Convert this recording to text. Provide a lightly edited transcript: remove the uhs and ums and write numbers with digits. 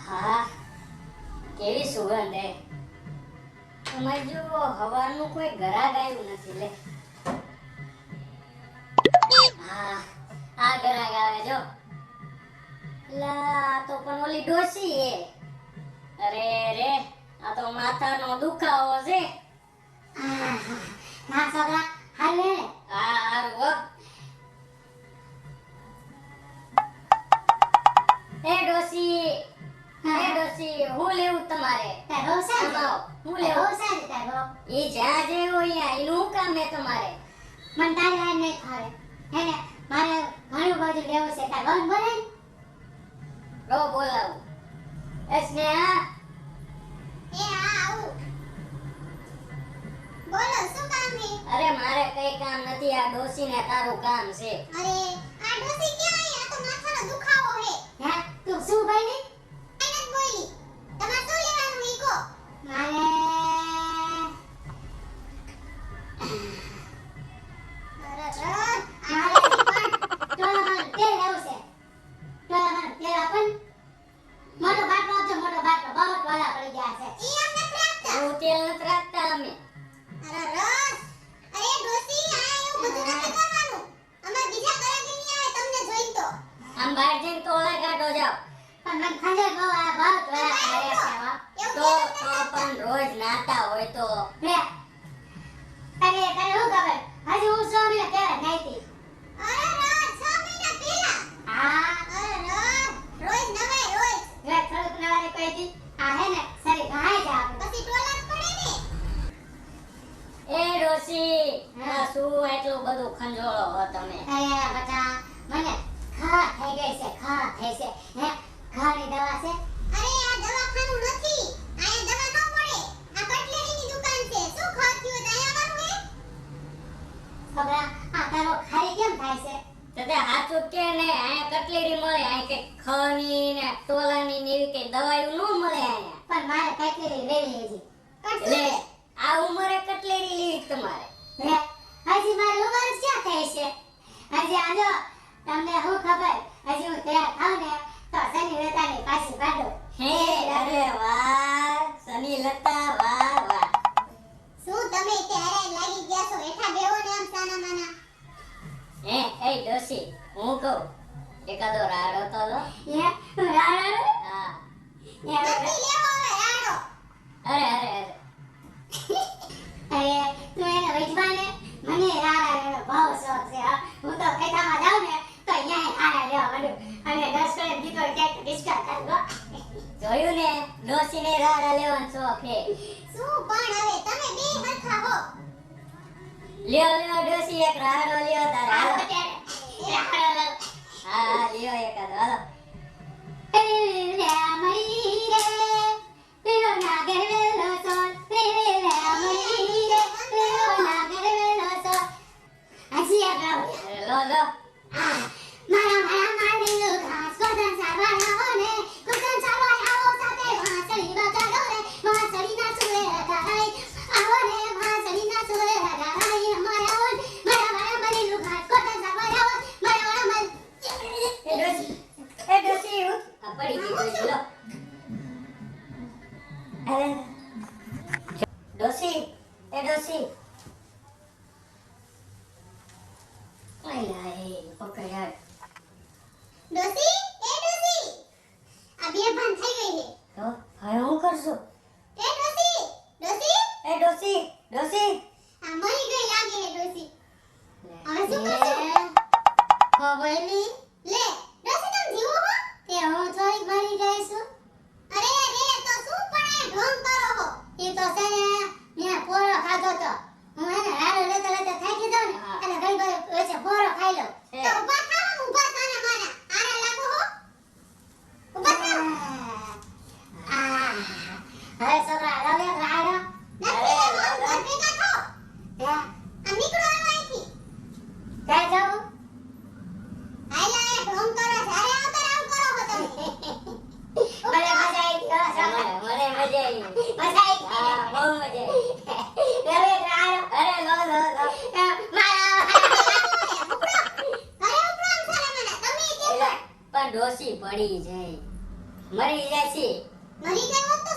હા, કેવી સુગંધ હે. અમાર જો હવાનું કોઈ ઘરાક આવ્યું નથી લે. હા, આ ઘરાક આવે જો. લા તો પણ ઓલી ડોસી હે. અરે રે, આ તો માથાનો દુખાવો છે. ના છોકરા હાલે ને. હા હારું હો. એ ડોસી, એ ડોસી, હું લેવું તમારે? તારો સાહેબ આમાં હું તારો લેવું? સાહેબ તારો એ જ્યાં જેવો અહીંયા એનું શું કામ હે તમારે? મન તારી આ નહીં ખાવે હેને મારે ઘણું બધું લેવું છે તાર વન બોલે ને રો બોલાવું. એ સ્નેહા, એ હા આવું બોલો શું કામ છે અરે મારે કઈ કામ નથી, આ ડોસીને તારું કામ છે. અરે આ ડોસી ક્યાં આઈ આ તો માથાનો દુખાવો હે હે તું શું બોલી કઈ નથી બોલી તમારે શું લેવાનું ઈ કો મારે હું તેલ નથી રાખતા અમે. આમ બહાર જઈને તોલા કાઢો જાઓ. તો પણ રોજ નાતા હોય તો એ ડોસી, આ શું એટલું બધું ખંજોળો હો તમે? મને ખા થઈ ગઈ છે ખા થઈ છે હે ખાની દવા છે અરે આ દવાખાનું નથી આયા દવા ન પડે આ કટલેરીની દુકાન છે શું ખાધ્યું દયા આવવાનું હે છોકરા આ તારો ખારી કેમ થાય છે તને હાચું કે ને, અહીંયા કટલેરી મળે, અહીં કે ખની ને ટોલાની ને એવી કઈ દવાઈ ન મળે અહીંયા. પણ મારે કટલેરી લેવી છે એટલે આ ઉંમરે કટલેરી લેવી છે તમારે? હે હજી મારે ઉંમર ક્યાં થઈ છે હજી આજો તમને હું ખબર હજી હું તૈયાર થાઉં ને તો શનિ રતાની પાછી કાઢો હે અરે વાહ, સની લતા વાહ વાહ. શું તમે ત્યારે લાગી ગયા છો એઠા બેહો ને આમ સાના માના હે એ ડોસી, હું કહું એકાદો રાડો તો લો. હે રાડો હા, નથી લેવો હવે રાડો અરે અરે અરે અરે તું એને વૈજવાને મને રાડા બહુ શોખ છે હા. હું તો ખેતામાં જાઉં ને તો અહીંયા રાડા લેવા માંડું અને 10 કરે દીકરો ક્યાંક ડિસ્કસ કરવો જોયું ને, ડોસીને રાડા લેવાનો શોખ હે. શું પણ હવે તમે બે હરખા હો લ્યો લ્યો ડોસી, એક રાડો લ્યો તારે. હાલો હાલો. ત્યારે રાડો હા લ્યો એકાદો, હાલો. અરે લો લો. એ ડોસી, આ પડી ગઈ ડોસી, લો. અરે ડોસી, એ ડોસી. આય લાય, પકડ યાર. તો હવે હું કરશું? એ ડોસી, ડોસી. હવે છોકરા રવે રાડો અરે લો લો. ક્યાં જાવું હાલા ઢોંગ કરો જ્યારે આવો ત્યારે આવું કરો મને તમે મજા આવી. મજા આવી હા, બહુ મજા આવી. રવે રાડો અરે લો લો લો. મારા એલા, પણ ડોસી પડી જાય. મરી જાય છે. મરી ગયો હોત તો